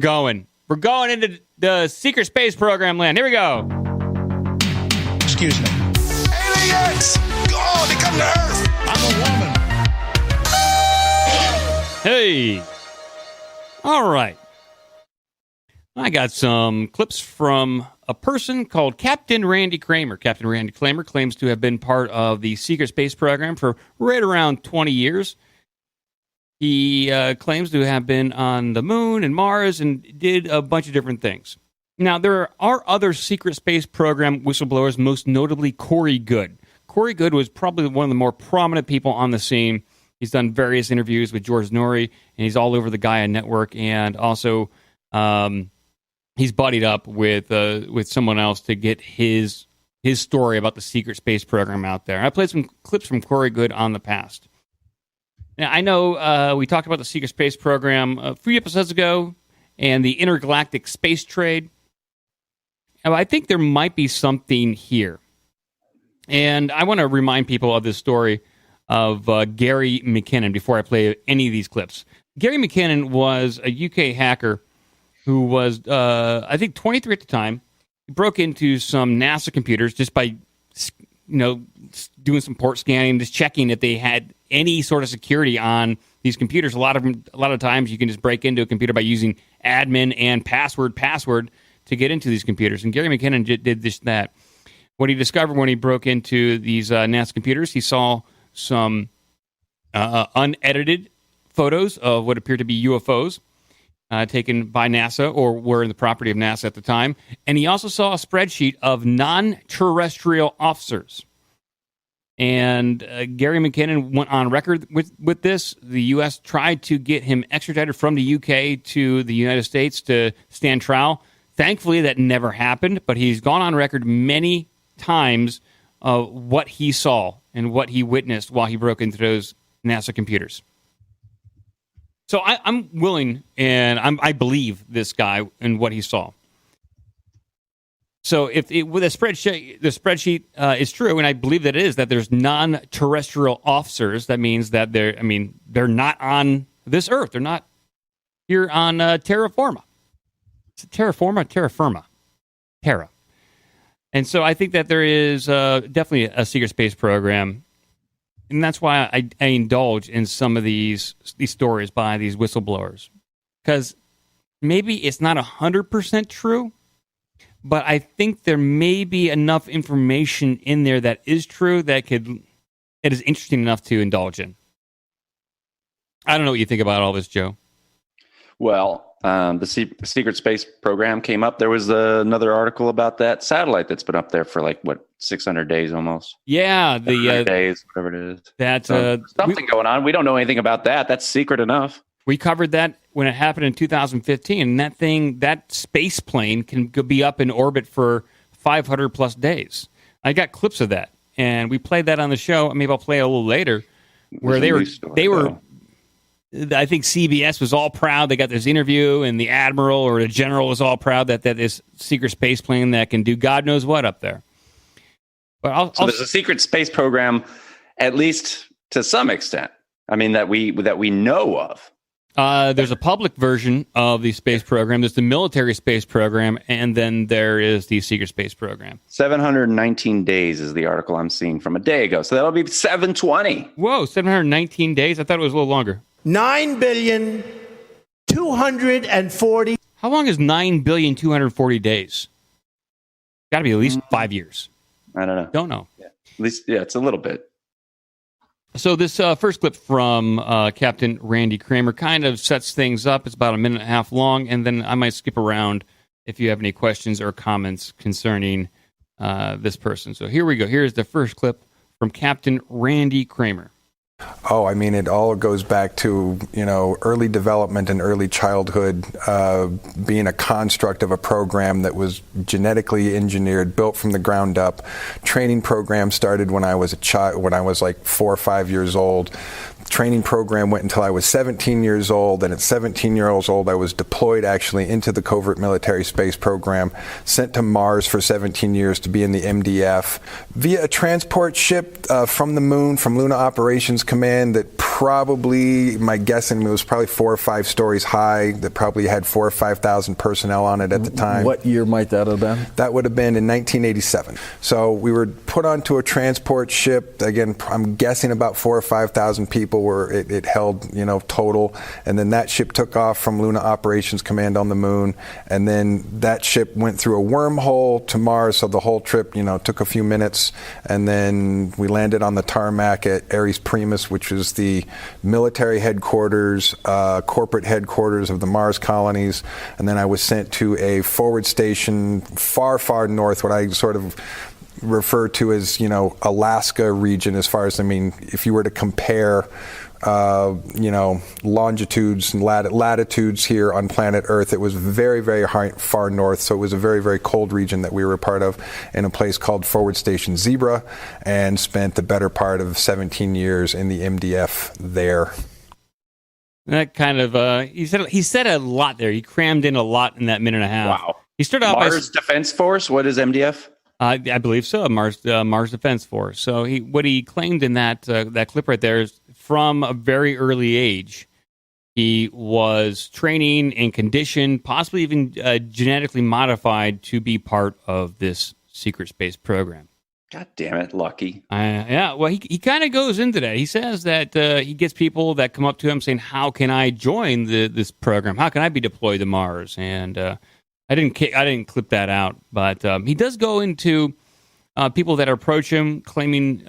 going. We're going into the secret space program land. Here we go. Excuse me. Aliens! Oh, they come to Earth! I'm a woman. Hey. All right. I got some clips from a person called Captain Randy Kramer. Captain Randy Kramer claims to have been part of the secret space program for right around 20 years. He claims to have been on the moon and Mars and did a bunch of different things. Now, there are other secret space program whistleblowers, most notably Corey Goode. Corey Goode was probably one of the more prominent people on the scene. He's done various interviews with George Norrie, and he's all over the Gaia Network, and also he's buddied up with someone else to get his story about the secret space program out there. I played some clips from Corey Goode on the past. Now, I know we talked about the secret space program a few episodes ago and the intergalactic space trade. I think there might be something here. And I want to remind people of this story of Gary Mckinnon before I play any of these clips. Gary Mckinnon was a UK hacker who was, I think, 23 at the time. He broke into some NASA computers just by, doing some port scanning, just checking if they had any sort of security on these computers. A lot of times you can just break into a computer by using admin and password to get into these computers. And Gary Mckinnon did that. What he discovered when he broke into these NASA computers, he saw some unedited photos of what appeared to be UFOs taken by NASA or were in the property of NASA at the time. And he also saw a spreadsheet of non-terrestrial officers. And Gary Mckinnon went on record with this. The U.S. tried to get him extradited from the U.K. to the United States to stand trial. Thankfully, that never happened, but he's gone on record many times of what he saw and what he witnessed while he broke into those NASA computers. So I'm willing, and I believe this guy and what he saw. So with the spreadsheet is true, and I believe that it is, that there's non-terrestrial officers. That means that they're not on this Earth. They're not here on terra firma. Is it terra firma? Terra. And so I think that there is definitely a secret space program. And that's why I indulge in some of these stories by these whistleblowers. Because maybe it's not 100% true, but I think there may be enough information in there that is true that is interesting enough to indulge in. I don't know what you think about all this, Joe. Well, the secret space program came up. There was another article about that satellite that's been up there for 600 days almost. Yeah, the days, whatever it is. That's something going on. We don't know anything about that. That's secret enough. We covered that when it happened in 2015. And that space plane can be up in orbit for 500 plus days. I got clips of that, and we played that on the show. Maybe I'll play it a little later, where they were. I think CBS was all proud. They got this interview, and the admiral or the general was all proud that this secret space plane that can do God knows what up there. But there's a secret space program, at least to some extent. I mean, that we know of. There's a public version of the space program. There's the military space program, and then there is the secret space program. 719 days is the article I'm seeing from a day ago. So that'll be 720. Whoa, 719 days? I thought it was a little longer. 9,240,000,000. How long is 9,240,000,000 days? Got to be at least 5 years. I don't know. Don't know. Yeah. At least, it's a little bit. So this first clip from Captain Randy Kramer kind of sets things up. It's about a minute and a half long, and then I might skip around if you have any questions or comments concerning this person. So here we go. Here's the first clip from Captain Randy Kramer. Oh, I mean, it all goes back to, early development and early childhood, being a construct of a program that was genetically engineered, built from the ground up. Training program started when I was a child, when I was 4 or 5 years old. Training program went until I was 17 years old, and at 17 years old, I was deployed actually into the covert military space program, sent to Mars for 17 years to be in the MDF via a transport ship from the moon, from Luna Operations Command, that probably, my guessing, it was probably 4 or 5 stories high that probably had 4,000 or 5,000 personnel on it at the time. What year might that have been? That would have been in 1987. So we were put onto a transport ship. Again, I'm guessing about 4,000 or 5,000 people were it held, total. And then that ship took off from Luna Operations Command on the moon. And then that ship went through a wormhole to Mars. So the whole trip, took a few minutes. And then we landed on the tarmac at Ares Primus, which was the military headquarters, corporate headquarters of the Mars colonies. And then I was sent to a forward station far, far north, what I sort of refer to as, Alaska region, as far as, if you were to compare, longitudes and latitudes here on planet Earth, it was very, very far north. So it was a very, very cold region that we were a part of, in a place called Forward Station Zebra, and spent the better part of 17 years in the MDF there. That kind of he said a lot there. He crammed in a lot in that minute and a half. Wow. He started off Mars Defense Force. What is MDF? I believe so. Mars Defense Force. So what he claimed in that clip right there is, from a very early age, he was training and conditioned, possibly even genetically modified to be part of this secret space program. God damn it, lucky. Yeah, well, he kind of goes into that. He says that he gets people that come up to him saying, "How can I join this program? How can I be deployed to Mars?" And I didn't clip that out, but he does go into people that approach him claiming,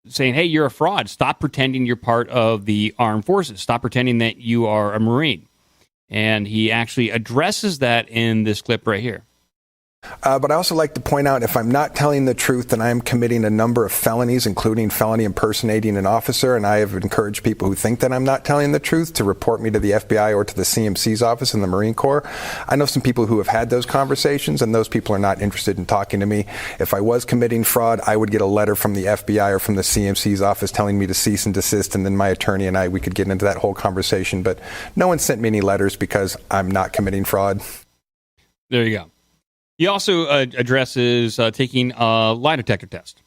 saying, "Hey, you're a fraud. Stop pretending you're part of the armed forces. Stop pretending that you are a Marine." And he actually addresses that in this clip right here. But I also like to point out, if I'm not telling the truth, then I am committing a number of felonies, including felony impersonating an officer. And I have encouraged people who think that I'm not telling the truth to report me to the FBI or to the CMC's office in the Marine Corps. I know some people who have had those conversations, and those people are not interested in talking to me. If I was committing fraud, I would get a letter from the FBI or from the CMC's office telling me to cease and desist, and then my attorney and we could get into that whole conversation. But no one sent me any letters because I'm not committing fraud. There you go. He also addresses taking a lie detector test,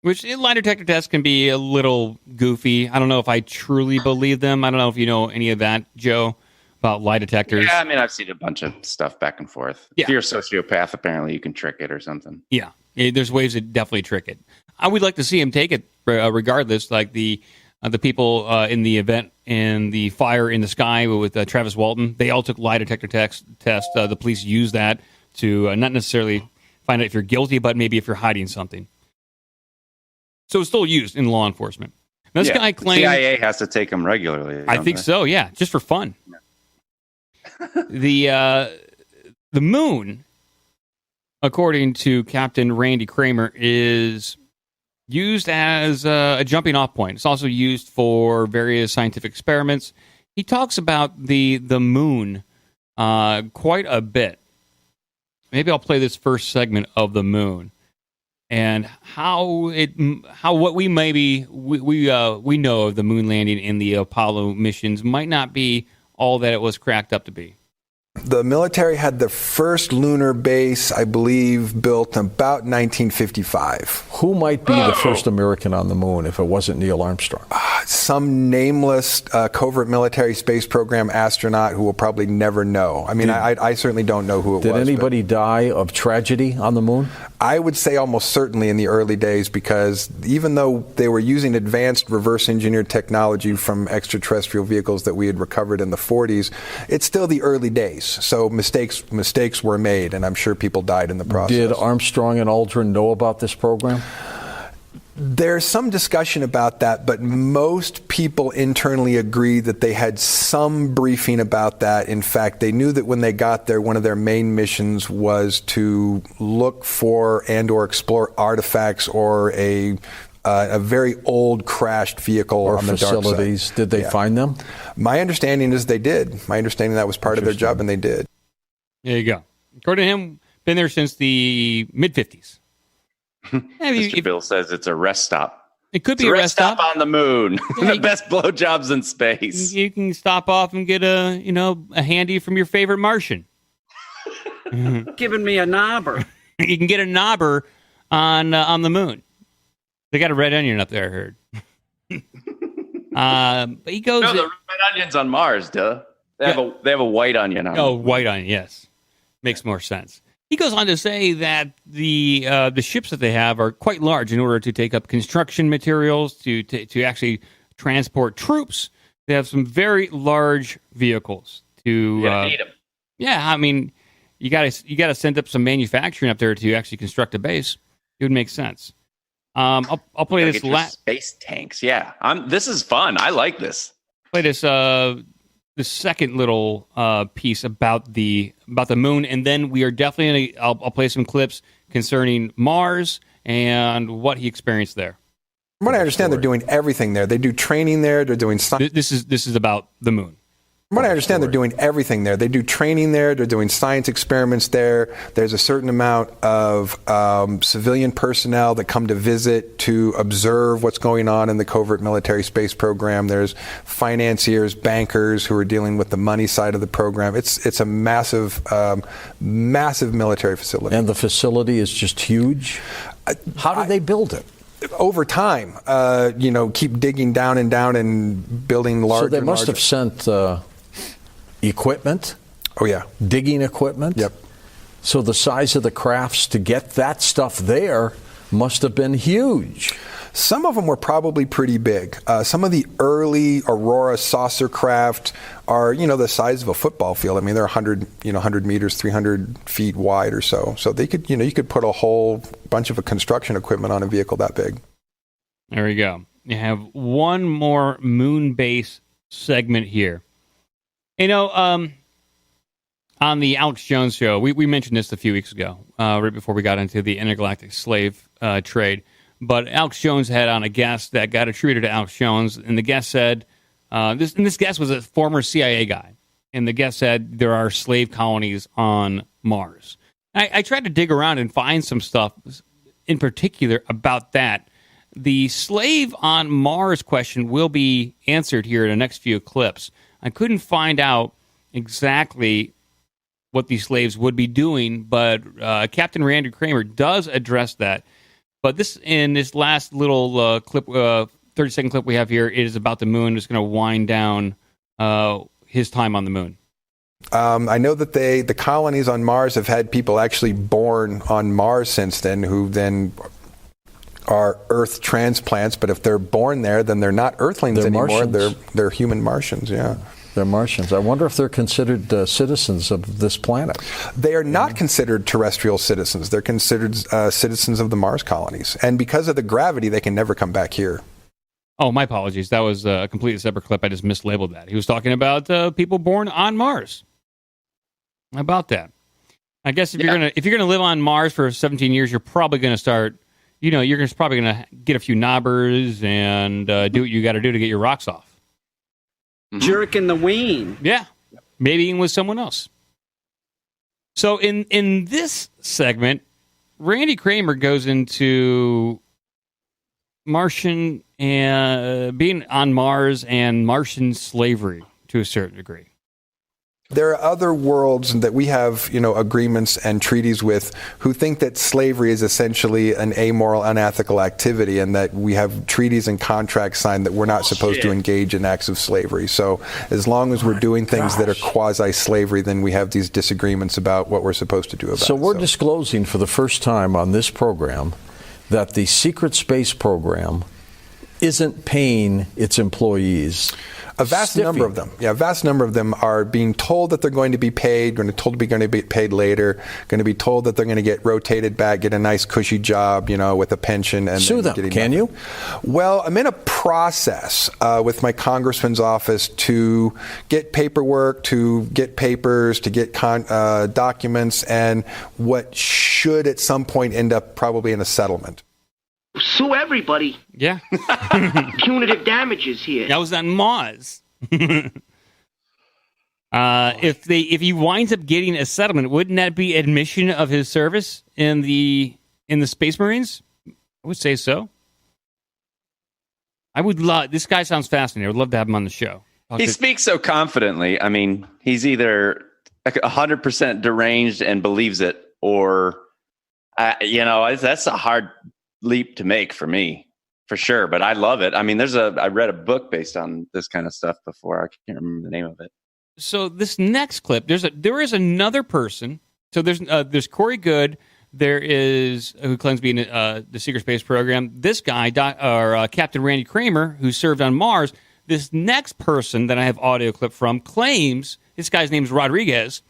which lie detector tests can be a little goofy. I don't know if I truly believe them. I don't know if you know any of that, Joe, about lie detectors. Yeah, I've seen a bunch of stuff back and forth. Yeah. If you're a sociopath, apparently you can trick it or something. Yeah, there's ways to definitely trick it. I would like to see him take it regardless, like the people in the event in the fire in the sky with Travis Walton. They all took lie detector test. The police used that to not necessarily find out if you're guilty, but maybe if you're hiding something. So it's still used in law enforcement. Now, this guy claims CIA has to take them regularly. I think so, yeah, just for fun. The moon, according to Captain Randy Kramer, is used as a jumping off point. It's also used for various scientific experiments. He talks about the moon quite a bit. Maybe I'll play this first segment of the moon and what we know of the moon landing in the Apollo missions might not be all that it was cracked up to be. The military had the first lunar base, I believe, built in about 1955. Who might be the first American on the moon if it wasn't Neil Armstrong? Some nameless covert military space program astronaut who will probably never know. I certainly don't know who it was. Did anybody die of tragedy on the moon? I would say almost certainly in the early days, because even though they were using advanced reverse engineered technology from extraterrestrial vehicles that we had recovered in the 40s, it's still the early days. So mistakes were made, and I'm sure people died in the process. Did Armstrong and Aldrin know about this program? There's some discussion about that, but most people internally agree that they had some briefing about that. In fact, they knew that when they got there, one of their main missions was to look for and or explore artifacts or a very old crashed vehicle or on the facilities. Dark side. Did they find them? My understanding is they did. My understanding that was part of their job, and they did. There you go. According to him, been there since the mid-50s. Mr. Bill says it's a rest stop. It could be a rest stop on the moon. Yeah, the best blowjobs in space. You can stop off and get a handy from your favorite Martian. Giving me a knobber. You can get a knobber on the moon. They got a red onion up there, I heard. But he goes. No, the red onions on Mars, duh. They have a white onion on. Oh, white onion. Yes, makes more sense. He goes on to say that the ships that they have are quite large in order to take up construction materials, to actually transport troops. They have some very large vehicles to. Need them. Yeah, I mean, you got to send up some manufacturing up there to actually construct a base. It would make sense. I'll play this space tanks. Yeah, this is fun. I like this. Play this. The second little piece about the moon, and then we are definitely gonna. I'll play some clips concerning Mars and what he experienced there. From what I understand, they're doing everything there. They do training there. They're doing science. This is about the moon. From what I understand, they're doing everything there. They do training there. They're doing science experiments there. There's a certain amount of civilian personnel that come to visit to observe what's going on in the covert military space program. There's financiers, bankers who are dealing with the money side of the program. It's a massive, massive military facility. And the facility is just huge. How do they build it? Over time, keep digging down and building larger. So they must have sent equipment. Oh yeah, digging equipment. Yep. So the size of the crafts to get that stuff there must have been huge. Some of them were probably pretty big. Some of the early Aurora saucer craft are, the size of a football field. I mean, they're 100 meters, 300 feet wide or so. So they could, you could put a whole bunch of construction equipment on a vehicle that big. There we go. You have one more moon base segment here. On the Alex Jones show, we mentioned this a few weeks ago, right before we got into the intergalactic slave trade. But Alex Jones had on a guest that got attributed to Alex Jones, and the guest said, this guest was a former CIA guy, and the guest said there are slave colonies on Mars. I tried to dig around and find some stuff in particular about that. The slave on Mars question will be answered here in the next few clips. I couldn't find out exactly what these slaves would be doing, but Captain Randy Kramer does address that. But in this last little clip, 30-second clip we have here, it is about the moon. It's going to wind down his time on the moon. I know that the colonies on Mars have had people actually born on Mars since then, who then are Earth transplants. But if they're born there, then they're not Earthlings anymore. Martians. They're human Martians. Yeah. They're Martians. I wonder if they're considered citizens of this planet. They are not considered terrestrial citizens. They're considered citizens of the Mars colonies. And because of the gravity, they can never come back here. Oh, my apologies. That was a completely separate clip. I just mislabeled that. He was talking about people born on Mars. How about that? I guess if you're gonna live on Mars for 17 years, you're probably gonna start. You're probably gonna get a few knobbers and do what you got to do to get your rocks off. Jerking the ween. Yeah, maybe even with someone else. So in this segment, Randy Kramer goes into Martian and being on Mars and Martian slavery to a certain degree. There are other worlds that we have, agreements and treaties with who think that slavery is essentially an amoral, unethical activity, and that we have treaties and contracts signed that we're not supposed to engage in acts of slavery. So as long as we're doing things that are quasi-slavery, then we have these disagreements about what we're supposed to do about it. So we're disclosing for the first time on this program that the secret space program isn't paying its employees. A vast number of them. Yeah, a vast number of them are being told that they're going to be paid, going to be paid later, going to be told that they're going to get rotated back, get a nice cushy job, with a pension. And sue them, can you? Well, I'm in a process with my congressman's office to get paperwork, to get papers, to get documents, and what should at some point end up probably in a settlement. Sue everybody. Yeah. Punitive damages here. That was on Mars. If he winds up getting a settlement, wouldn't that be admission of his service in the Space Marines? I would say so. I would love. This guy sounds fascinating. I would love to have him on the show. He speaks so confidently. I mean, he's either 100% deranged and believes it, or that's a hard leap to make for me. For sure, but I love it. I mean, I read a book based on this kind of stuff before. I can't remember the name of it. So this next clip, there is another person. So there's Corey Goode. There is who claims to be in the secret space program. This guy, Captain Randy Kramer, who served on Mars. This next person that I have audio clip from claims this guy's name is Rodriguez.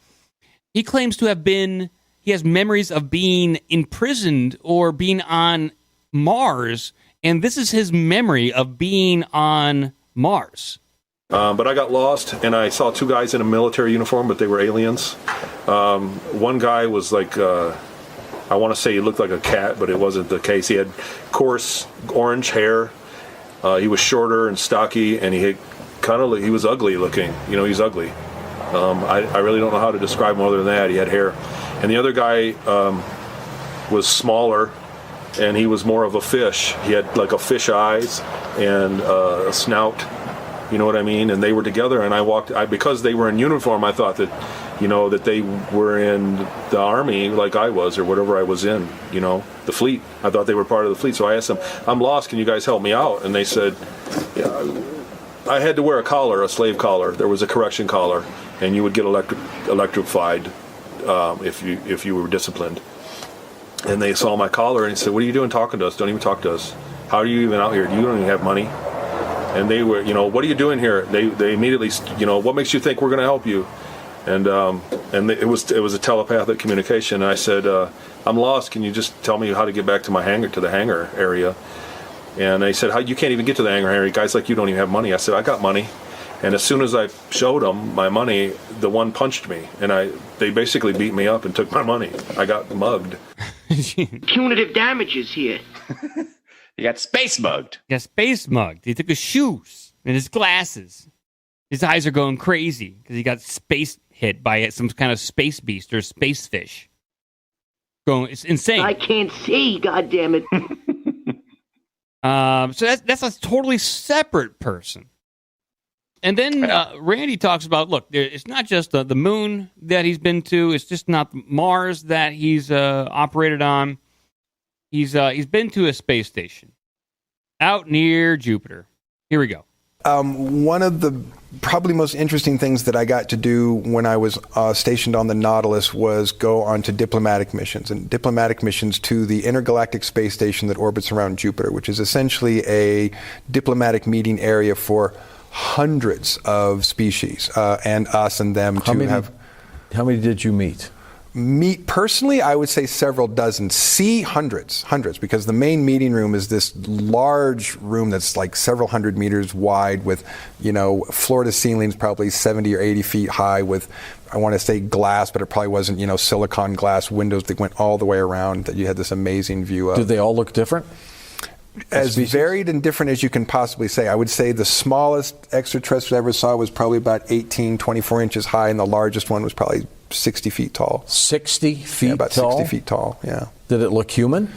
He claims to have been. He has memories of being imprisoned or being on Mars. And this is his memory of being on Mars. But I got lost, and I saw two guys in a military uniform, but they were aliens. One guy was like, I want to say he looked like a cat, but it wasn't the case. He had coarse orange hair. He was shorter and stocky, and he was ugly looking. He's ugly. I really don't know how to describe him other than that. He had hair. And the other guy was smaller, and he was more of a fish. He had like a fish eyes and a snout, you know what I mean? And they were together, and because they were in uniform, I thought that, that they were in the Army like I was, or whatever I was in, the fleet. I thought they were part of the fleet. So I asked them, I'm lost, can you guys help me out? And they said, yeah, I had to wear a collar, a slave collar. There was a correction collar, and you would get electrified if you were disciplined. And they saw my collar and said, what are you doing talking to us? Don't even talk to us. How are you even out here? You don't even have money. And they were, what are you doing here? They immediately, what makes you think we're going to help you? And it was a telepathic communication. And I said, I'm lost. Can you just tell me how to get back to the hangar area? And they said, you can't even get to the hangar area. Guys like you don't even have money. I said, I got money. And as soon as I showed them my money, the one punched me. And they basically beat me up and took my money. I got mugged. Punitive damages here. You got space mugged. He got space mugged. He took his shoes and his glasses. His eyes are going crazy because he got space hit by some kind of space beast or space fish. It's insane. I can't see, goddammit. So that's a totally separate person. And then Randy talks about, look, it's not just the moon that he's been to. It's just not Mars that he's operated on. He's been to a space station out near Jupiter. Here we go. One of the probably most interesting things that I got to do when I was stationed on the Nautilus was go on to diplomatic missions, and diplomatic missions to the intergalactic space station that orbits around Jupiter, which is essentially a diplomatic meeting area for hundreds of species, and us and them How many did you meet? Meet personally, I would say several dozen. See hundreds, because the main meeting room is this large room that's like several hundred meters wide with, floor to ceilings probably 70 or 80 feet high with, I want to say glass, but it probably wasn't, silicon glass windows that went all the way around that you had this amazing view of. Do they all look different? As varied and different as you can possibly say. I would say the smallest extraterrestrial I ever saw was probably about 18, 24 inches high, and the largest one was probably 60 feet tall. 60 feet yeah, about tall? 60 feet tall, yeah. Did it look human?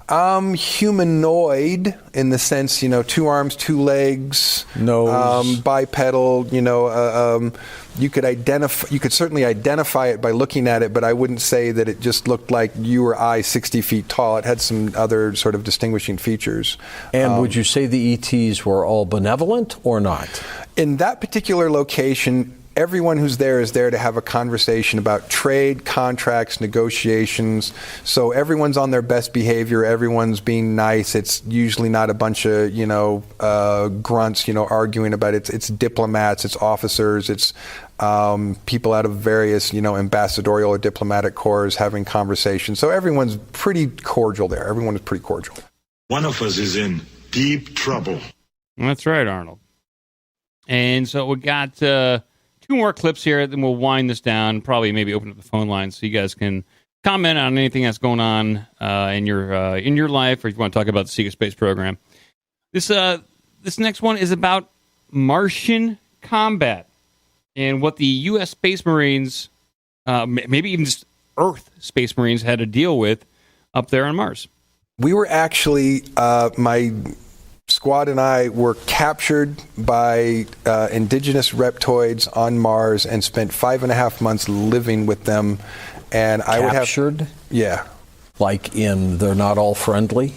Humanoid in the sense, 2 arms, 2 legs, nose, bipedal. You could certainly identify it by looking at it, but I wouldn't say that it just looked like you or I 60 feet tall. It had some other sort of distinguishing features. And would you say the ETs were all benevolent or not? In that particular location, everyone who's there is there to have a conversation about trade, contracts, negotiations. So everyone's on their best behavior. Everyone's being nice. It's usually not a bunch of, grunts, arguing about it. It's diplomats, it's officers, it's people out of various, ambassadorial or diplomatic corps having conversations. So everyone's pretty cordial there. Everyone is pretty cordial. One of us is in deep trouble. That's right, Arnold. And so we got 2 more clips here, then we'll wind this down, probably maybe open up the phone line so you guys can comment on anything that's going on in your life, or if you want to talk about the Secret Space Program. This next one is about Martian Combat and what the U.S. Space Marines, maybe even just Earth Space Marines, had to deal with up there on Mars. We were actually, my squad and I were captured by indigenous reptoids on Mars and spent 5.5 months living with them. And captured? I would have... Yeah. Like they're not all friendly?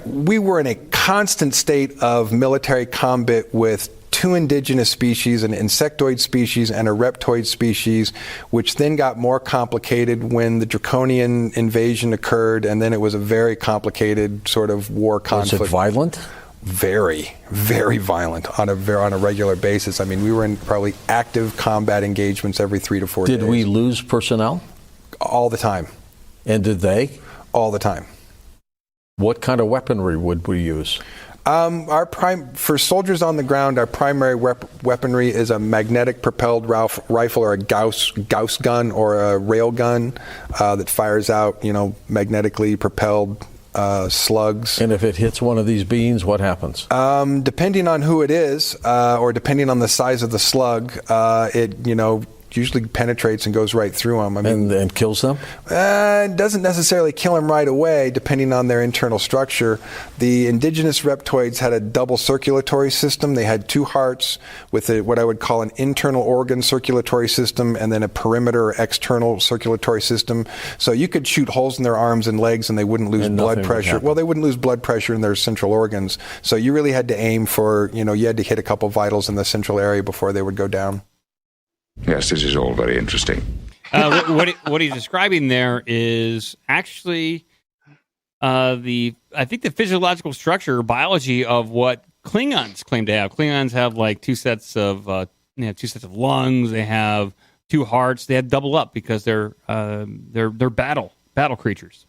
We were in a constant state of military combat with 2 indigenous species, an insectoid species and a reptoid species, which then got more complicated when the Draconian invasion occurred, and then it was a very complicated sort of war conflict. Was it violent? Very, very violent on a regular basis. I mean, we were in probably active combat engagements every 3 to 4 days. Did we lose personnel? All the time. And did they? All the time. What kind of weaponry would we use? For soldiers on the ground, our primary weaponry is a magnetic propelled rifle or a Gauss gun or a rail gun that fires out, magnetically propelled slugs. And if it hits one of these beans, what happens? Depending on who it is, or depending on the size of the slug, it usually penetrates and goes right through them. And kills them? It doesn't necessarily kill them right away, depending on their internal structure. The indigenous reptoids had a double circulatory system. They had 2 hearts with what I would call an internal organ circulatory system and then a perimeter or external circulatory system. So you could shoot holes in their arms and legs and they wouldn't lose blood pressure. Well, they wouldn't lose blood pressure in their central organs. So you really had to aim for, you had to hit a couple vitals in the central area before they would go down. Yes, this is all very interesting. What he's describing there is actually the physiological structure or biology of what Klingons claim to have. Klingons have like 2 sets of lungs. They have 2 hearts. They have double up because they're battle creatures.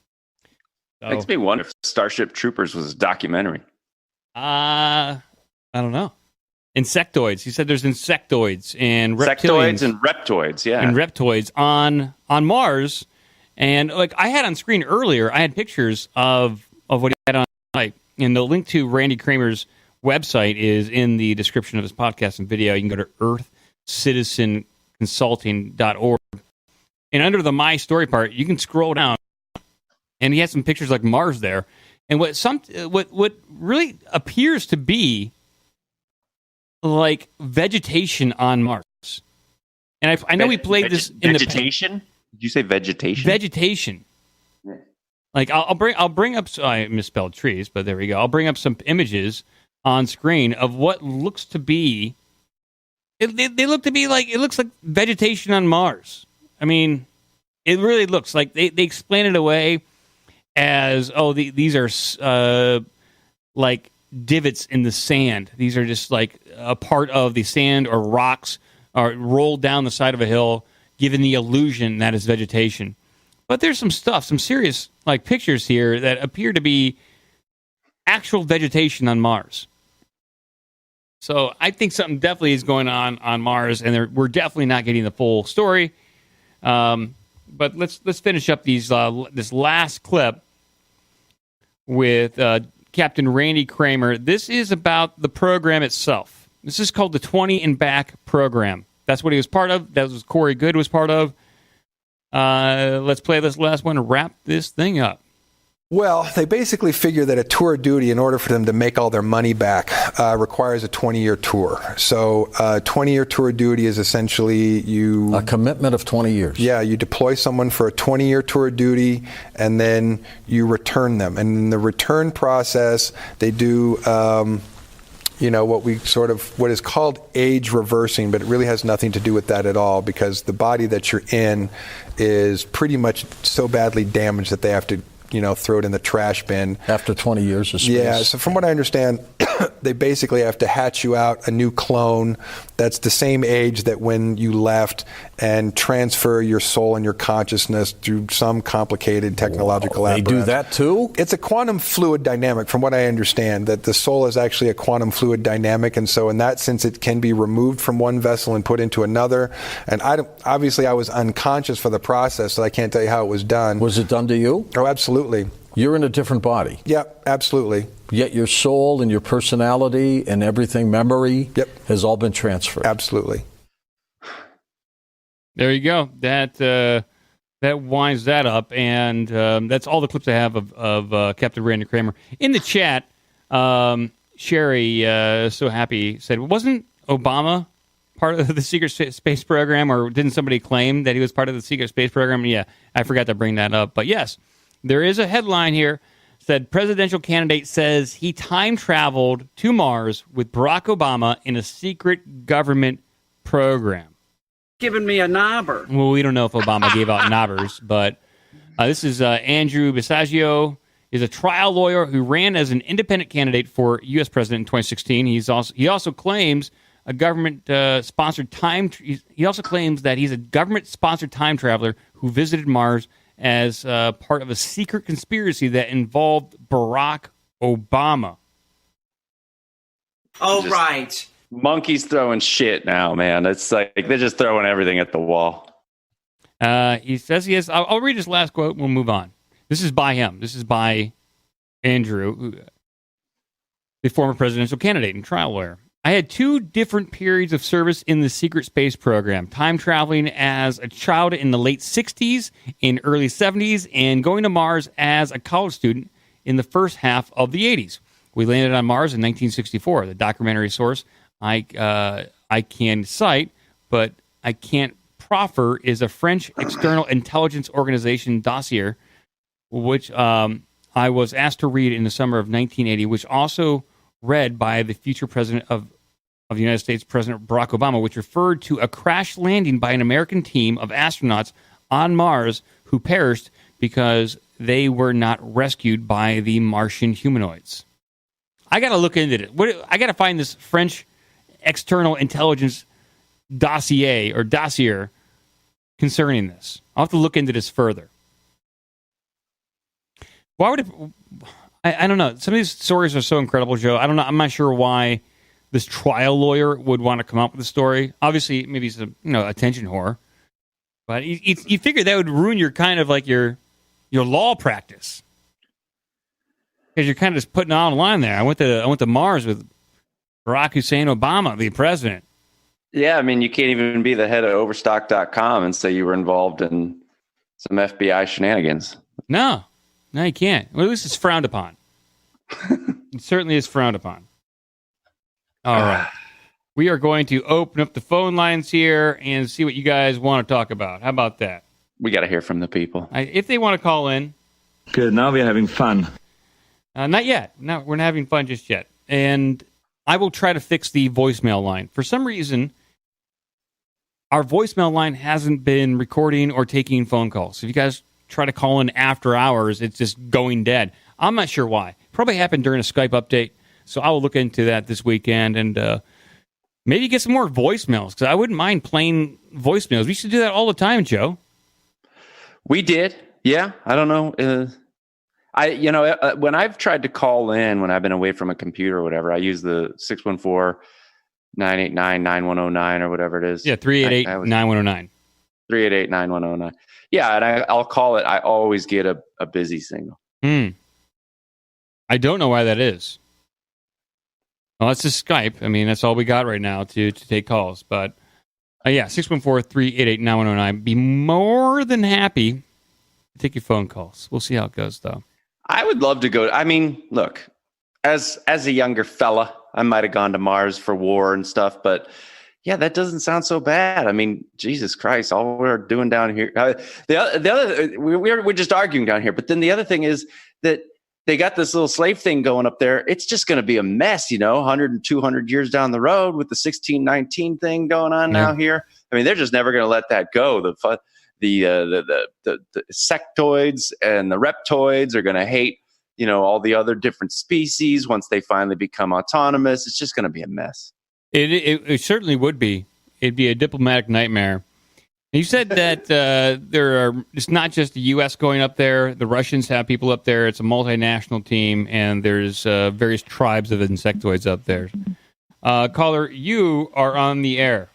So, makes me wonder if Starship Troopers was a documentary. I don't know. Insectoids. He said there's insectoids and reptilians. Insectoids and reptoids, yeah. And reptoids on Mars. And like I had on screen earlier, I had pictures of what he had on site. And the link to Randy Kramer's website is in the description of his podcast and video. You can go to earthcitizenconsulting.org. And under the My Story part, you can scroll down. And he has some pictures like Mars there. And what really appears to be like vegetation on Mars. And I know we played this in vegetation. Did you say vegetation? Vegetation. Yeah. Like I'll bring up. I misspelled trees, but there we go. I'll bring up some images on screen of what looks to be. They look to be like it looks like vegetation on Mars. I mean, it really looks like they explain it away as these are like divots in the sand. These are just like a part of the sand or rocks are rolled down the side of a hill, giving the illusion that is vegetation. But there's some serious like pictures here that appear to be actual vegetation on Mars. So I think something definitely is going on Mars, and we're definitely not getting the full story. But let's finish up this last clip with Captain Randy Kramer. This is about the program itself. This is called the 20 and Back program. That's what he was part of. That was Corey Goode was part of. Let's play this last one to wrap this thing up. Well, they basically figure that a tour of duty, in order for them to make all their money back, requires a 20-year tour. So a 20-year tour of duty is essentially a commitment of 20 years. Yeah, you deploy someone for a 20-year tour of duty, and then you return them. And in the return process, they do what is called age reversing, but it really has nothing to do with that at all, because the body that you're in is pretty much so badly damaged that they have to throw it in the trash bin. After 20 years of space. Yeah, so from what I understand, they basically have to hatch you out a new clone that's the same age that when you left and transfer your soul and your consciousness through some complicated technological apparatus. They do that too? It's a quantum fluid dynamic, from what I understand, that the soul is actually a quantum fluid dynamic, and so in that sense it can be removed from one vessel and put into another. And obviously I was unconscious for the process, so I can't tell you how it was done. Was it done to you? Oh, absolutely. You're in a different body. Yeah, absolutely. Yet your soul and your personality and everything, memory, has all been transferred. Absolutely. There you go. That winds that up, and that's all the clips I have of Captain Randy Kramer. In the chat, Sherry, so happy, said, wasn't Obama part of the secret space program, or didn't somebody claim that he was part of the secret space program? Yeah, I forgot to bring that up. But yes, there is a headline here said presidential candidate says he time traveled to Mars with Barack Obama in a secret government program. Giving me a knobber. Well, we don't know if Obama gave out knobbers, but this is Andrew Basiago, is a trial lawyer who ran as an independent candidate for U.S. president in 2016. He also claims a government sponsored time. He also claims that he's a government sponsored time traveler who visited Mars as part of a secret conspiracy that involved Barack Obama. Oh, right. Monkeys throwing shit now, man. It's like they're just throwing everything at the wall. He says he has. I'll read his last quote and we'll move on. This is by him. This is by Andrew, the former presidential candidate and trial lawyer. I had 2 different periods of service in the secret space program, time traveling as a child in the late 60s and early 70s, and going to Mars as a college student in the first half of the 80s. We landed on Mars in 1964. The documentary source I can cite, but I can't proffer, is a French external intelligence organization dossier, which I was asked to read in the summer of 1980, which also read by the future president of the United States, President Barack Obama, which referred to a crash landing by an American team of astronauts on Mars who perished because they were not rescued by the Martian humanoids. I got to look into it. I got to find this French external intelligence dossier concerning this. I'll have to look into this further. Why would it... I don't know. Some of these stories are so incredible, Joe. I don't know. I'm not sure why this trial lawyer would want to come up with a story. Obviously, maybe he's a attention whore, but you figure that would ruin your kind of like your law practice because you're kind of just putting it on the line there. I went to Mars with Barack Hussein Obama, the president. Yeah, I mean, you can't even be the head of Overstock.com and say you were involved in some FBI shenanigans. No, you can't. Well, at least it's frowned upon. It certainly is frowned upon. All right. We are going to open up the phone lines here and see what you guys want to talk about. How about that? We got to hear from the people. If they want to call in. Good, now we're having fun. Not yet. No, we're not having fun just yet. And I will try to fix the voicemail line. For some reason, our voicemail line hasn't been recording or taking phone calls. So if you guys try to call in after hours, it's just going dead. I'm not sure why. Probably happened during a Skype update. So I will look into that this weekend and maybe get some more voicemails because I wouldn't mind playing voicemails. We used to do that all the time, Joe. We did. Yeah. I don't know. When I've tried to call in when I've been away from a computer or whatever, I use the 614-989-9109 or whatever it is. Yeah, 388-9109. 388-9109. Yeah, and I'll call it. I always get a busy signal. I don't know why that is. Well, it's just Skype. I mean, that's all we got right now to take calls. But, 614-388-9109. Be more than happy to take your phone calls. We'll see how it goes, though. I would love to go. I mean, look, as a younger fella, I might have gone to Mars for war and stuff. But, yeah, that doesn't sound so bad. I mean, Jesus Christ, all we're doing down here. We're just arguing down here. But then the other thing is that they got this little slave thing going up there. It's just going to be a mess, 100 and 200 years down the road with the 1619 thing going on now here. I mean, they're just never going to let that go. The sectoids and the reptoids are going to hate, all the other different species once they finally become autonomous. It's just going to be a mess. It certainly would be. It'd be a diplomatic nightmare. You said that it's not just the U.S. going up there. The Russians have people up there. It's a multinational team, and there's various tribes of insectoids up there. Caller, you are on the air.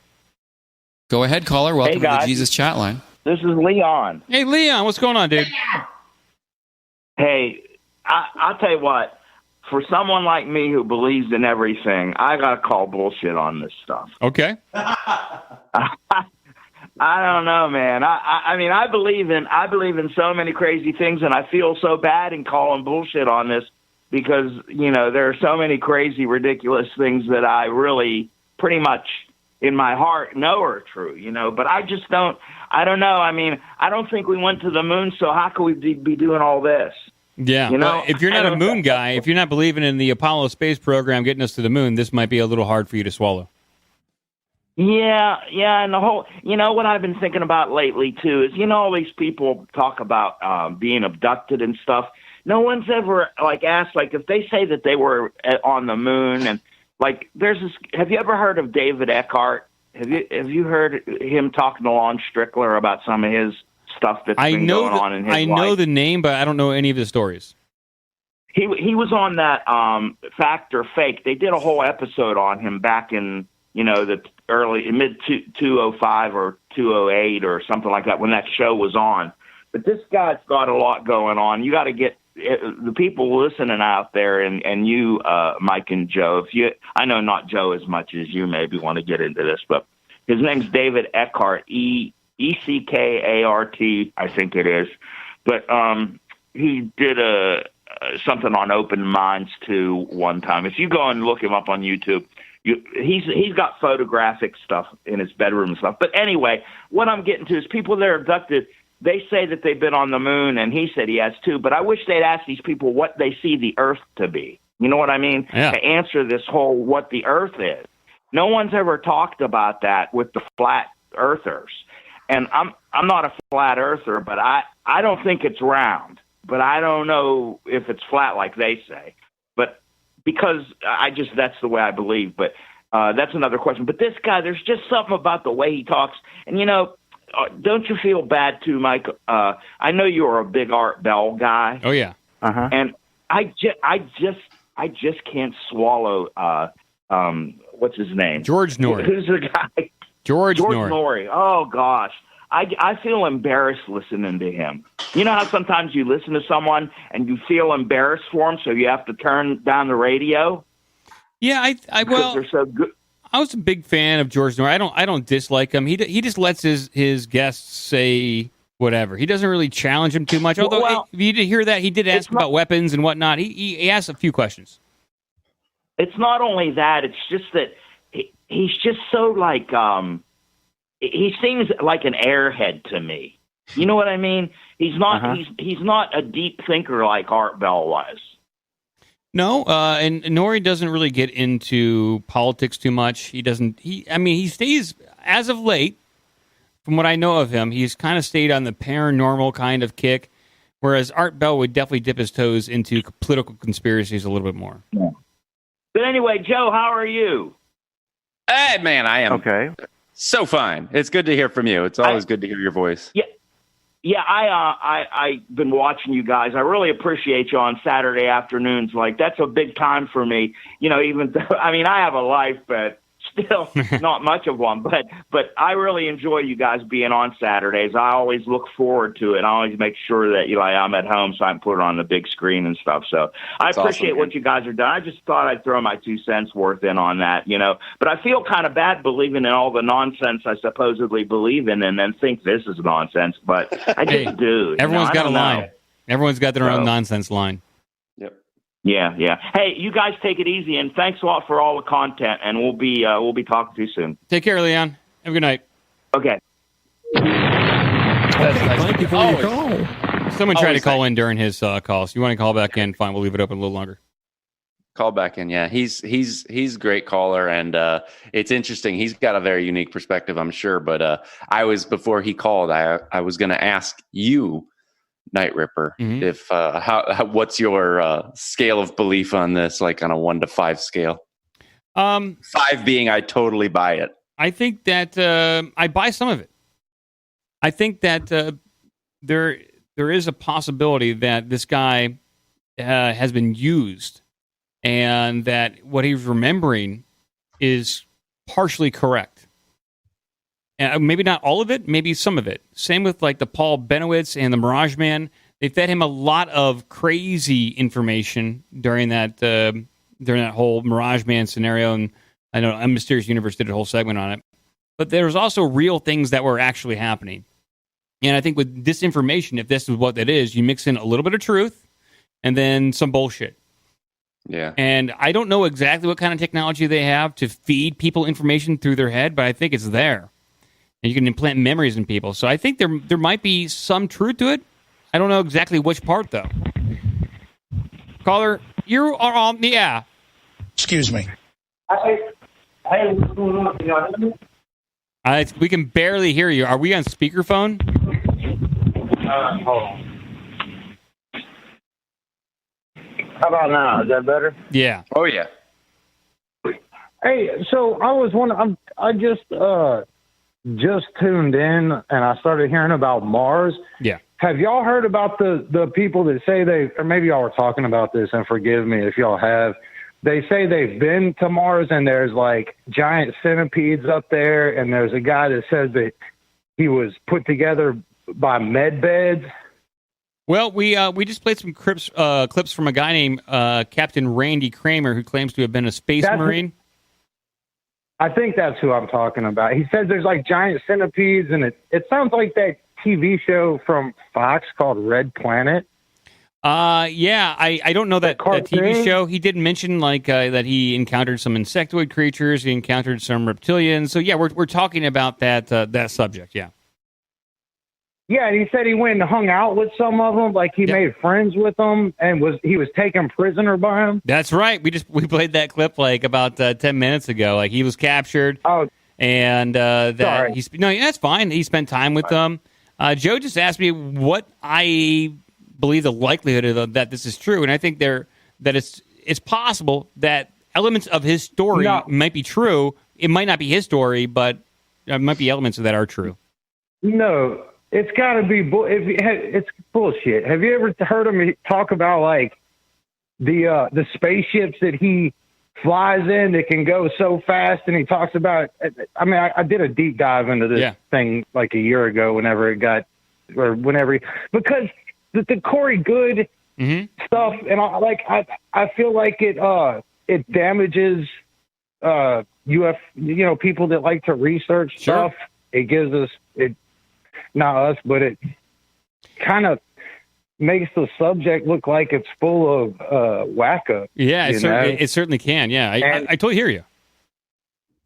Go ahead, caller. Welcome to the Jesus chat line. This is Leon. Hey, Leon. What's going on, dude? Hey, I'll tell you what. For someone like me who believes in everything, I got to call bullshit on this stuff. Okay. I don't know, man. I mean, I believe in so many crazy things, and I feel so bad in calling bullshit on this because, there are so many crazy, ridiculous things that I really pretty much in my heart know are true, but I just don't know. I mean, I don't think we went to the moon, so how could we be doing all this? Yeah. You know, well, if you're not a moon guy, if you're not believing in the Apollo space program getting us to the moon, this might be a little hard for you to swallow. Yeah, and the whole, what I've been thinking about lately too is, all these people talk about being abducted and stuff. No one's ever asked if they say that they were on the moon and there's this. Have you ever heard of David Eckhart? Have you heard him talking to Lon Strickler about some of his stuff that's been going on in his life? I know the name, but I don't know any of the stories. He was on that Fact or Fake. They did a whole episode on him back in the mid 2005 or 2008 or something like that when that show was on. But this guy's got a lot going on. You got to get the people listening out there, and you, Mike and Joe. I know not Joe as much as you maybe want to get into this, but his name's David Eckhart, Eckart, I think it is. But he did something on Open Minds too one time. If you go and look him up on YouTube, he's got photographic stuff in his bedroom and stuff. But anyway, what I'm getting to is people that are abducted. They say that they've been on the moon, and he said he has too. But I wish they'd ask these people what they see the Earth to be. You know what I mean? Yeah. To answer this whole what the Earth is. No one's ever talked about that with the flat earthers. And I'm not a flat earther, but I don't think it's round. But I don't know if it's flat like they say. But because that's the way I believe. But that's another question. But this guy, there's just something about the way he talks. And, don't you feel bad too, Mike? I know you're a big Art Bell guy. Oh yeah. Uh-huh. And I just can't swallow what's his name? George Norrie. Who's the guy? George Norrie. Oh gosh. I feel embarrassed listening to him. You know how sometimes you listen to someone and you feel embarrassed for them, so you have to turn down the radio? Yeah, because they're so good. I was a big fan of George Norrie. I don't dislike him. He just lets his guests say whatever. He doesn't really challenge them too much. Although if you did hear that, he did ask about weapons and whatnot. He asked a few questions. It's not only that; it's just that he's just so he seems like an airhead to me. You know what I mean? He's not. Uh-huh. He's not a deep thinker like Art Bell was. No, and Norrie doesn't really get into politics too much. He doesn't. He stays, as of late, from what I know of him, he's kind of stayed on the paranormal kind of kick, whereas Art Bell would definitely dip his toes into political conspiracies a little bit more. Yeah. But anyway, Joe, how are you? Hey, man, I am okay. So fine. It's good to hear from you. It's always good to hear your voice. Yeah, I've been watching you guys. I really appreciate you on Saturday afternoons. That's a big time for me. Even though, I have a life, but still not much of one. But I really enjoy you guys being on Saturdays. I always look forward to it. I always make sure that I'm at home so I can put it on the big screen and stuff. So I appreciate awesome, what you guys are doing. I just thought I'd throw my 2 cents worth in on that, But I feel kind of bad believing in all the nonsense I supposedly believe in and then think this is nonsense. But I just do. Everyone's got a line. Everyone's got their own nonsense line. Yep. Yeah. Hey, you guys take it easy, and thanks a lot for all the content. And we'll be talking to you soon. Take care, Leon. Have a good night. Okay. Thank you for your call. Someone tried to call in during his call. So you want to call back in? Fine, we'll leave it open a little longer. Call back in. Yeah, he's a great caller, and it's interesting. He's got a very unique perspective, I'm sure. But before he called, I was going to ask you, Night Ripper, if what's your scale of belief on this, on a 1 to 5 scale? 5 being I totally buy it. I think that I buy some of it. I think that there is a possibility that this guy has been used, and that what he's remembering is partially correct. And maybe not all of it, maybe some of it. Same with the Paul Benowitz and the Mirage Man. They fed him a lot of crazy information during that whole Mirage Man scenario. And I know A Mysterious Universe did a whole segment on it. But there was also real things that were actually happening. And I think with this information, if this is what that is, you mix in a little bit of truth and then some bullshit. Yeah. And I don't know exactly what kind of technology they have to feed people information through their head, but I think it's there. And you can implant memories in people. So I think there might be some truth to it. I don't know exactly which part, though. Caller, you are on the air. Excuse me. Hey, what's going on? Can y'all hear me? We can barely hear you. Are we on speakerphone? Hold on. How about now? Is that better? Yeah. Oh, yeah. Hey, so I was wondering, I just tuned in and I started hearing about Mars. Yeah. Have y'all heard about the people that say or maybe y'all were talking about this, and forgive me if y'all have. They say they've been to Mars and there's like giant centipedes up there, and there's a guy that says that he was put together by med beds. Well, we just played some clips from a guy named Captain Randy Kramer, who claims to have been a space marine. I think that's who I'm talking about. He says there's like giant centipedes, and it sounds like that TV show from Fox called Red Planet. Yeah, I don't know that TV show. He did mention like that he encountered some insectoid creatures. He encountered some reptilians. So yeah, we're talking about that subject. Yeah. Yeah, and he said he went and hung out with some of them, like he made friends with them, and he was taken prisoner by them. That's right. We played that clip like about 10 minutes ago. Like he was captured. Oh, and that's fine. He spent time with them. Joe just asked me what I believe the likelihood of that this is true, and I think that it's possible that elements of his story might be true. It might not be his story, but there might be elements of that are true. No. It's got to be it's bullshit. Have you ever heard him talk about like the spaceships that he flies in that can go so fast? And he talks about. I mean, I did a deep dive into this thing like a year ago. Because the Corey Goode stuff, and I feel like it damages people that like to research stuff. It gives us it. Not us, but it kind of makes the subject look like it's full of wacko. Yeah, it certainly can. Yeah, I totally hear you.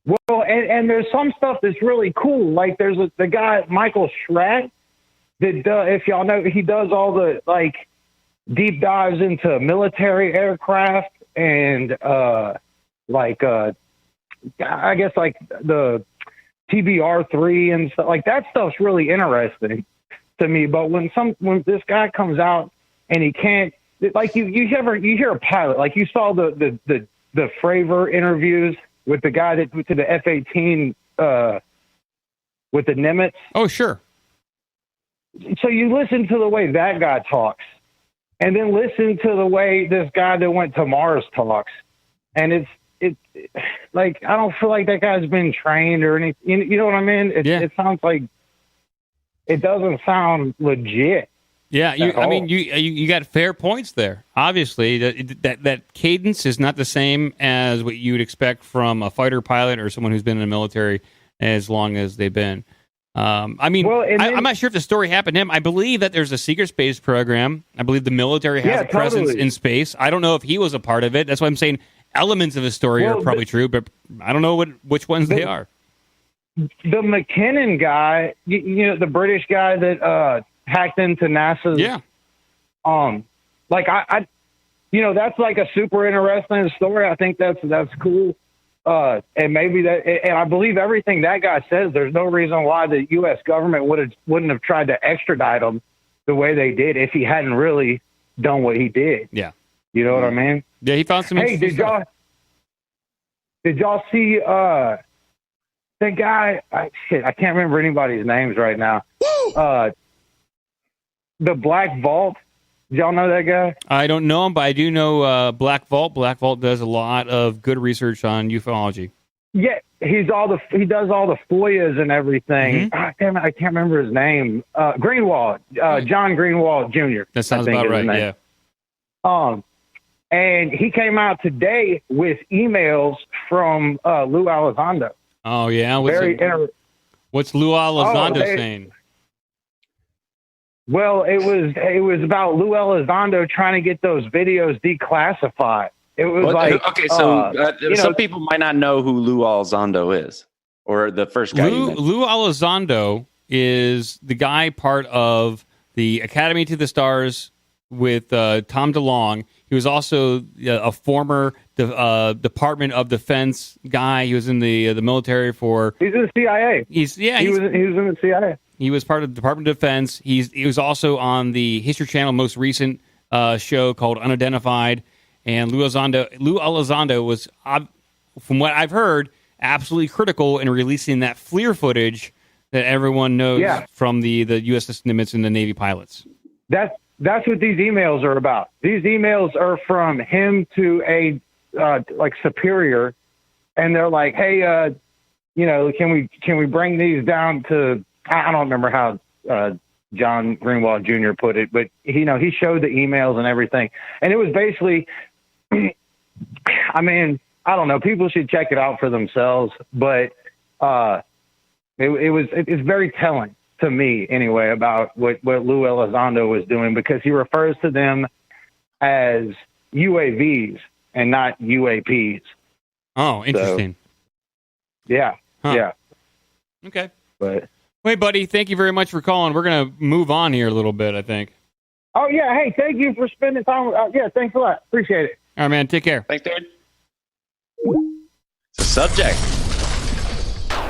Well, and there's some stuff that's really cool. Like there's the guy, Michael Schratt, that if y'all know, he does all the like deep dives into military aircraft and I guess like the TBR-3 and stuff like that. Stuff's really interesting to me. But when this guy comes out and he can't, like you hear a pilot, like you saw the Fravor interviews with the guy that to the F-18 with the Nimitz. Oh, sure. So you listen to the way that guy talks, and then listen to the way this guy that went to Mars talks, and it's like I don't feel like that guy's been trained or anything. You know what I mean? It sounds like it doesn't sound legit. Yeah, you got fair points there. Obviously, that cadence is not the same as what you would expect from a fighter pilot or someone who's been in the military as long as they've been. I'm not sure if the story happened to him. I believe that there's a secret space program. I believe the military has a presence in space. I don't know if he was a part of it. That's why I'm saying elements of his story are probably true, but I don't know which ones they are. The Mckinnon guy, the British guy that hacked into NASA's. Yeah. That's like a super interesting story. I think that's cool. And maybe and I believe everything that guy says. There's no reason why the U.S. government wouldn't have tried to extradite him the way they did if he hadn't really done what he did. Yeah. You know what I mean? Yeah, he found some. Hey, did y'all see that guy? I can't remember anybody's names right now. The Black Vault. Did y'all know that guy? I don't know him, but I do know Black Vault. Black Vault does a lot of good research on ufology. Yeah, he does all the FOIAs and everything. Mm-hmm. Damn it, I can't remember his name. Greenwald, John Greenwald Jr. That sounds about right. Yeah. And he came out today with emails from Lou Elizondo. Oh yeah, what's Lou Elizondo saying? Well, it was about Lou Elizondo trying to get those videos declassified. It was some people might not know who Lou Elizondo is, or the first guy. Lou Elizondo is the guy part of the Academy to the Stars with Tom DeLonge. He was also a former Department of Defense guy. He was in the military for. He's in the CIA. He was in the CIA. He was part of the Department of Defense. He was also on the History Channel most recent show called Unidentified. And Lou Elizondo was, from what I've heard, absolutely critical in releasing that FLIR footage that everyone knows from the U.S. estimates and the Navy pilots. That's what these emails are about. These emails are from him to a superior, and they're like, "Hey, can we bring these down to?" I don't remember how John Greenwald Jr. put it, but he showed the emails and everything, and it was basically, I mean, I don't know. People should check it out for themselves, but it's very telling to me anyway about what Lou Elizondo was doing, because he refers to them as UAVs and not UAPs. Oh, interesting. So, yeah. Okay. But hey, buddy, thank you very much for calling. We're going to move on here a little bit, I think. Oh, yeah. Hey, thank you for spending time. Thanks a lot. Appreciate it. All right, man. Take care. Thanks, dude. It's a subject.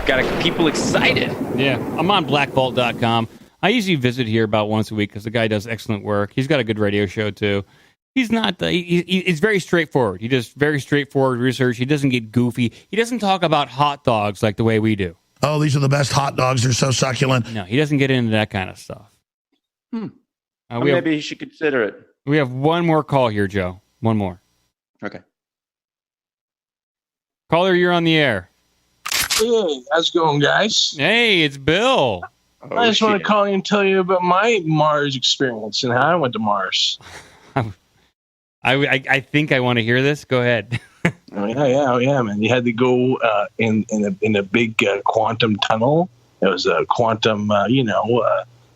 Got people excited. Yeah, I'm on blackvault.com. I usually visit here about once a week because the guy does excellent work. He's got a good radio show, too. He's not, he's very straightforward. He does very straightforward research. He doesn't get goofy. He doesn't talk about hot dogs like the way we do. Oh, these are the best hot dogs. They're so succulent. No, he doesn't get into that kind of stuff. Maybe he should consider it. We have one more call here, Joe. One more. Okay. Caller, you're on the air. Hey, how's it going, guys? Hey, it's Bill. I just want to call you and tell you about my Mars experience and how I went to Mars. I think I want to hear this. Go ahead. Oh yeah, man. You had to go in a big quantum tunnel. It was a quantum,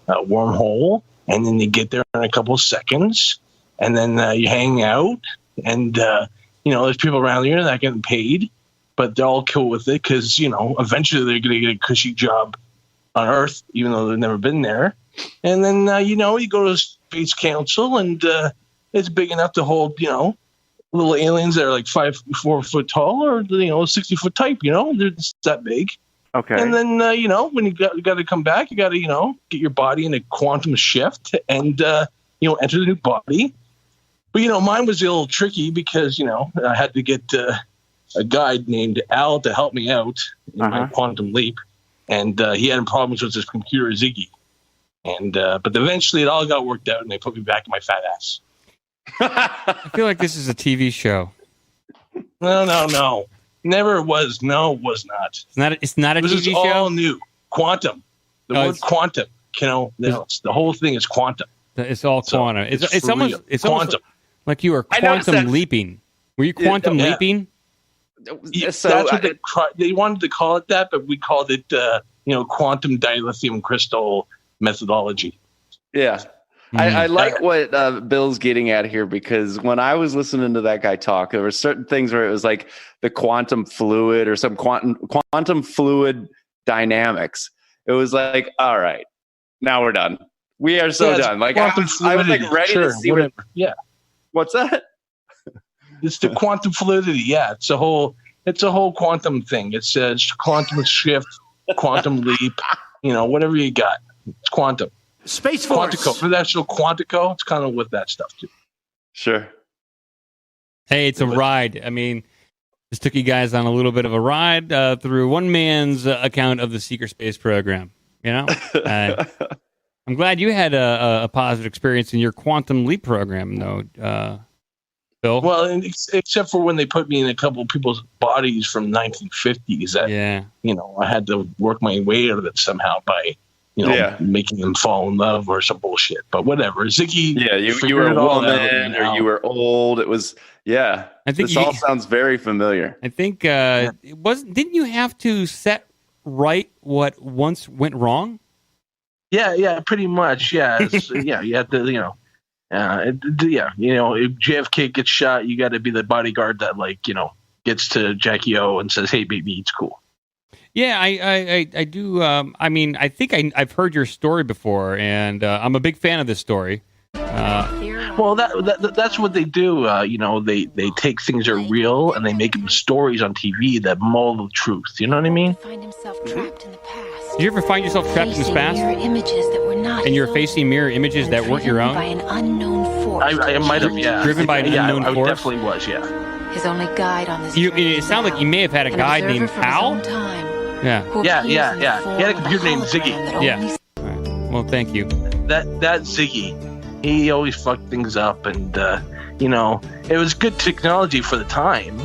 wormhole, and then you get there in a couple of seconds, and then you hang out, and there's people around you that are getting paid, but they're all cool with it because eventually they're going to get a cushy job on Earth, even though they've never been there. And then you go to Space Council, and it's big enough to hold little aliens that are like 4 foot tall, or 60 foot type. They're just that big. Okay. And then when you got to come back, you got to get your body in a quantum shift and enter the new body. But mine was a little tricky because I had to get a guide named Al to help me out in my quantum leap, and he had problems with his computer Ziggy. And but eventually it all got worked out, and they put me back in my fat ass. I feel like this is a TV show. No. Never was. No, it was not. It's not a TV show? This is all new. Quantum. The word quantum. The whole thing is quantum. It's all quantum. It's almost quantum. Like you were quantum leaping. Were you quantum leaping? So that's what they wanted to call it that, but we called it quantum dilithium crystal methodology. Yeah. I like what Bill's getting at here, because when I was listening to that guy talk, there were certain things where it was like the quantum fluid or some quantum fluid dynamics. It was like, all right, now we're done. We are so done. Like I was like ready to see whatever. What's that? It's the quantum fluidity. Yeah, it's a whole quantum thing. It says quantum shift, quantum leap. Whatever you got, it's quantum. Space Force. Quantico. National Quantico. It's kind of with that stuff too. Sure. Hey, it's a ride. I mean, this took you guys on a little bit of a ride through one man's account of the secret space program. I'm glad you had a positive experience in your quantum leap program, though, Bill. Well, except for when they put me in a couple of people's bodies from 1950s. That I had to work my way out of it somehow by. Making them fall in love or some bullshit, but whatever. Ziggy, you were a woman or you were old. It was, I think this all sounds very familiar. I think it wasn't. Didn't you have to set right what once went wrong? Yeah, pretty much. Yeah, you have to, if JFK gets shot, you got to be the bodyguard that gets to Jackie O and says, "Hey, baby, it's cool." Yeah, I do. I think I've heard your story before, and I'm a big fan of this story. Well, that's what they do. They take things that are real and they make them stories on TV that mull the truth. You know what I mean? Did you ever find yourself trapped in the past? And you're facing mirror images that weren't your own? I might have, yeah. Driven by an unknown I force? definitely was, yeah. His only guide on this. It sounded like you may have had a guide named Hal. Yeah. Yeah. He had a computer named Ziggy. Yeah. All right. Well, thank you. That Ziggy, he always fucked things up, and it was good technology for the time.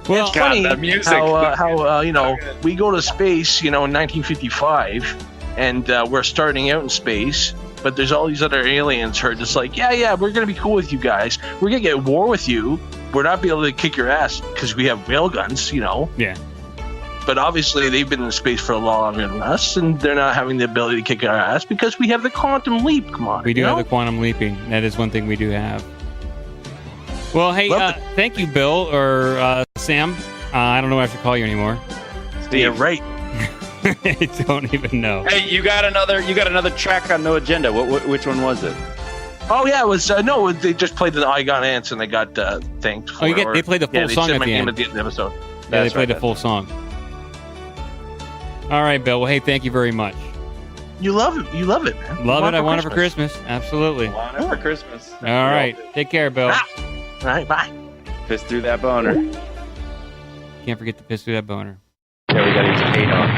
Well, it's funny that music. how we go to space, in 1955, and we're starting out in space. But there's all these other aliens who are just like, yeah, we're going to be cool with you guys. We're going to get at war with you. We're not be able to kick your ass because we have railguns, Yeah. But obviously they've been in space for a lot longer than us, and they're not having the ability to kick our ass because we have the quantum leap. Come on. We do have the quantum leaping. That is one thing we do have. Well, hey, thank you, Bill, or Sam. I don't know what I should call you anymore. Steve. Yeah, right. I don't even know. Hey, you got another track on No Agenda. Which one was it? Oh yeah, it was they just played the I Got Ants and they got thanked for. They played the full song at the end. At the end of the episode. Yeah, they played the full song. All right, Bill. Well, hey, thank you very much. You love it. You love it, man. Love it. I want it for Christmas. Absolutely. Want it for Christmas. All right. Take care, Bill. All right. Bye. Piss through that boner. Can't forget to piss through that boner. Yeah, we got to use K-Dog.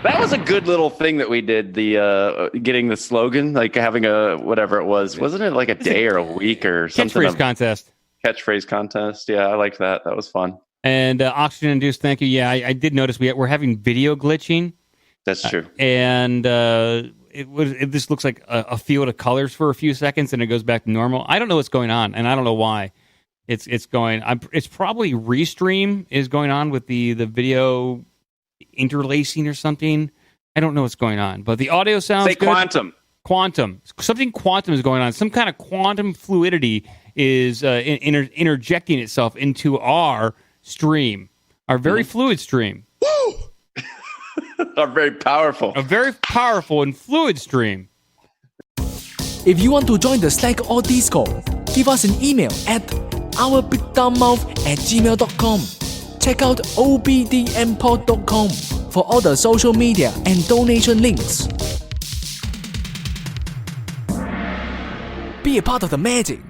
That was a good little thing that we did, the getting the slogan, like having a whatever it was. Wasn't it like a day or a week or something? Catchphrase contest. Catchphrase contest. Yeah, I liked that. That was fun. And Oxygen Induced, thank you. Yeah, I did notice we're having video glitching. That's true. And it just looks like a field of colors for a few seconds, and it goes back to normal. I don't know what's going on, and I don't know why. It's going. It's probably Restream is going on with the video interlacing or something. I don't know what's going on, but the audio sounds good. Quantum. Something quantum is going on. Some kind of quantum fluidity is interjecting itself into our stream, our very fluid stream. Are very powerful. A very powerful and fluid stream. If you want to join the Slack or Discord, give us an email at ourbigdumbmouth@gmail.com. Check out obdmpod.com for all the social media and donation links. Be a part of the magic.